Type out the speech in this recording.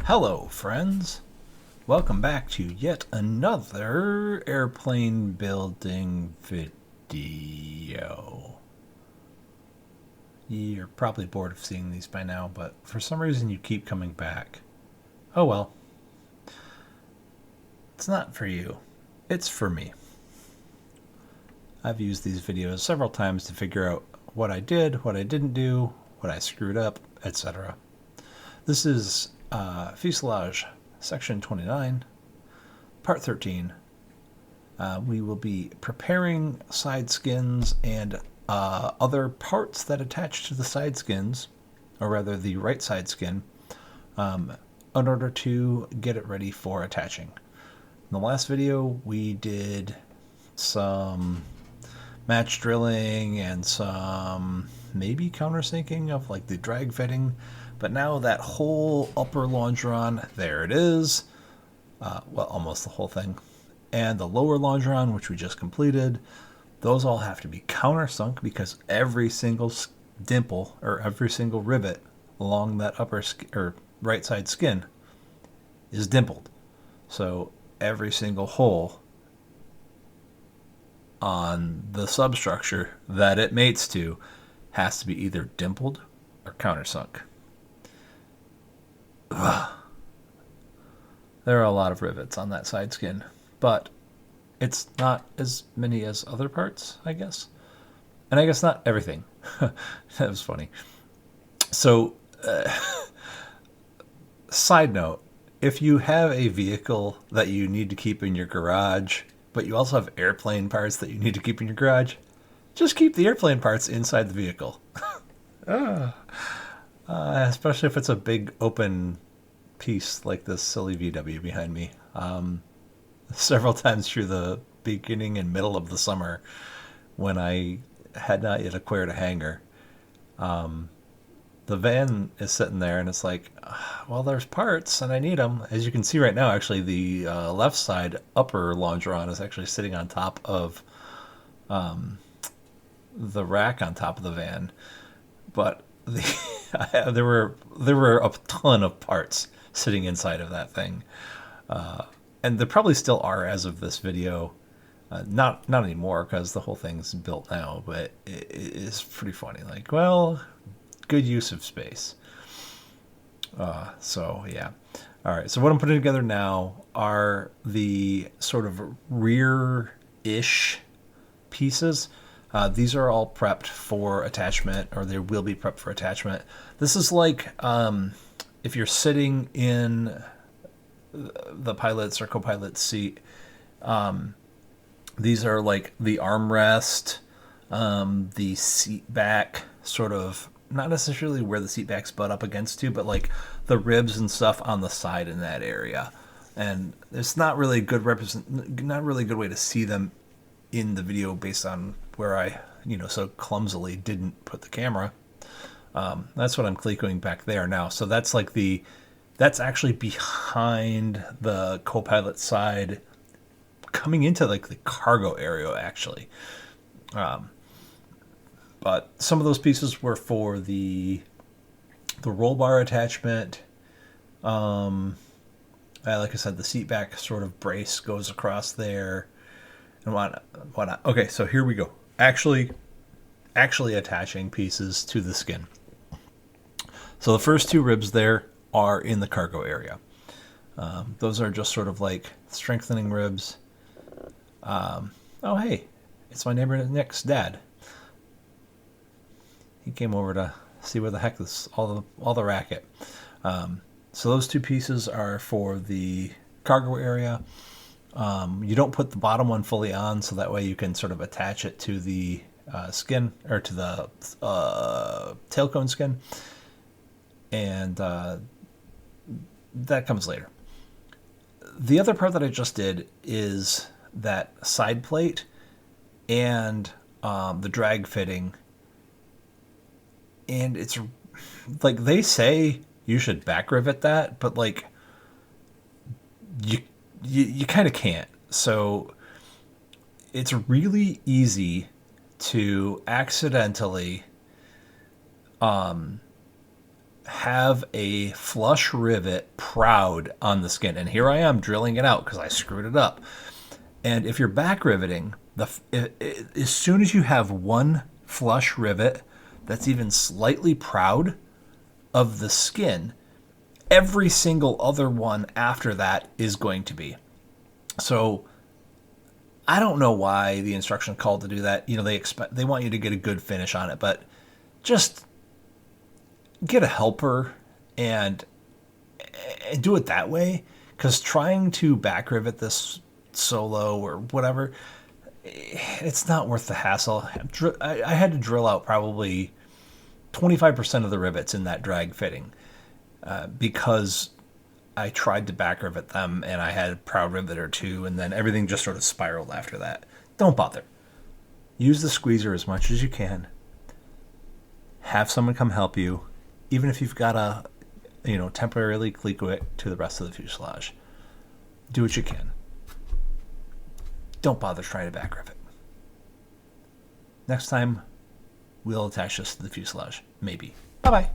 Hello, friends. Welcome back to yet another airplane building video. You're probably bored of seeing these by now, but for some reason you keep coming back. Oh well. It's not for you. It's for me. I've used these videos several times to figure out what I did, what I didn't do, what I screwed up, etc. This is fuselage section 29, part 13. We will be preparing side skins and other parts that attach to the side skins, or rather the right side skin, in order to get it ready for attaching. In the last video, we did some match drilling and some maybe countersinking of like the drag fitting, but now that whole upper longeron, there it is, well, almost the whole thing, and the lower longeron, which we just completed, those all have to be countersunk because every single dimple or every single rivet along that upper or right side skin is dimpled. So every single hole on the substructure that it mates to has to be either dimpled or countersunk. Ugh. There are a lot of rivets on that side skin, but it's not as many as other parts, I guess. And I guess not everything. That was funny. So, side note, if you have a vehicle that you need to keep in your garage, but you also have airplane parts that you need to keep in your garage, just keep the airplane parts inside the vehicle. Especially if it's a big open piece like this silly VW behind me. Several times through the beginning and middle of the summer, when I had not yet acquired a hangar, the van is sitting there and it's like, well, there's parts and I need them. As you can see right now, actually, the left side upper longeron is actually sitting on top of the rack on top of the van. But there were a ton of parts sitting inside of that thing. And there probably still are as of this video. Not anymore because the whole thing's built now, but it is pretty funny. Like, well, good use of space. So yeah. All right. So what I'm putting together now are the sort of rear-ish pieces. These are all prepped for attachment, or they will be prepped for attachment. This is like if you're sitting in the pilot's or co-pilot's seat. These are like the armrest, the seat back, sort of not necessarily where the seat back's butt up against to, but like the ribs and stuff on the side in that area. And it's not really good not really a good way to see them in the video based on where I, so clumsily didn't put the camera. That's what I'm clicking back there now. So that's like that's actually behind the co-pilot side, coming into like the cargo area actually. But some of those pieces were for the roll bar attachment. Like I said, the seat back sort of brace goes across there and whatnot. Okay, so here we go. Actually attaching pieces to the skin. So the first two ribs there are in the cargo area. Those are just sort of like strengthening ribs. Oh, hey, it's my neighbor Nick's dad. He came over to see where the heck this all the racket. So those two pieces are for the cargo area. You don't put the bottom one fully on, so that way you can sort of attach it to the skin, or to the tail cone skin, and that comes later. The other part that I just did is that side plate and the drag fitting, and it's like they say you should back rivet that, but like you kind of can't. So it's really easy to accidentally have a flush rivet proud on the skin. And here I am drilling it out because I screwed it up. And if you're back riveting, as soon as you have one flush rivet that's even slightly proud of the skin, every single other one after that is going to be. So I don't know why the instruction called to do that. They want you to get a good finish on it, but just get a helper and do it that way. Because trying to back rivet this solo or whatever, it's not worth the hassle. I had to drill out probably 25% of the rivets in that drag fitting because I tried to back rivet them and I had a proud rivet or two, and then everything just sort of spiraled after that. Don't bother. Use the squeezer as much as you can. Have someone come help you, even if you've got to, temporarily cleco it to the rest of the fuselage. Do what you can. Don't bother trying to back rivet. Next time, we'll attach this to the fuselage. Maybe. Bye-bye.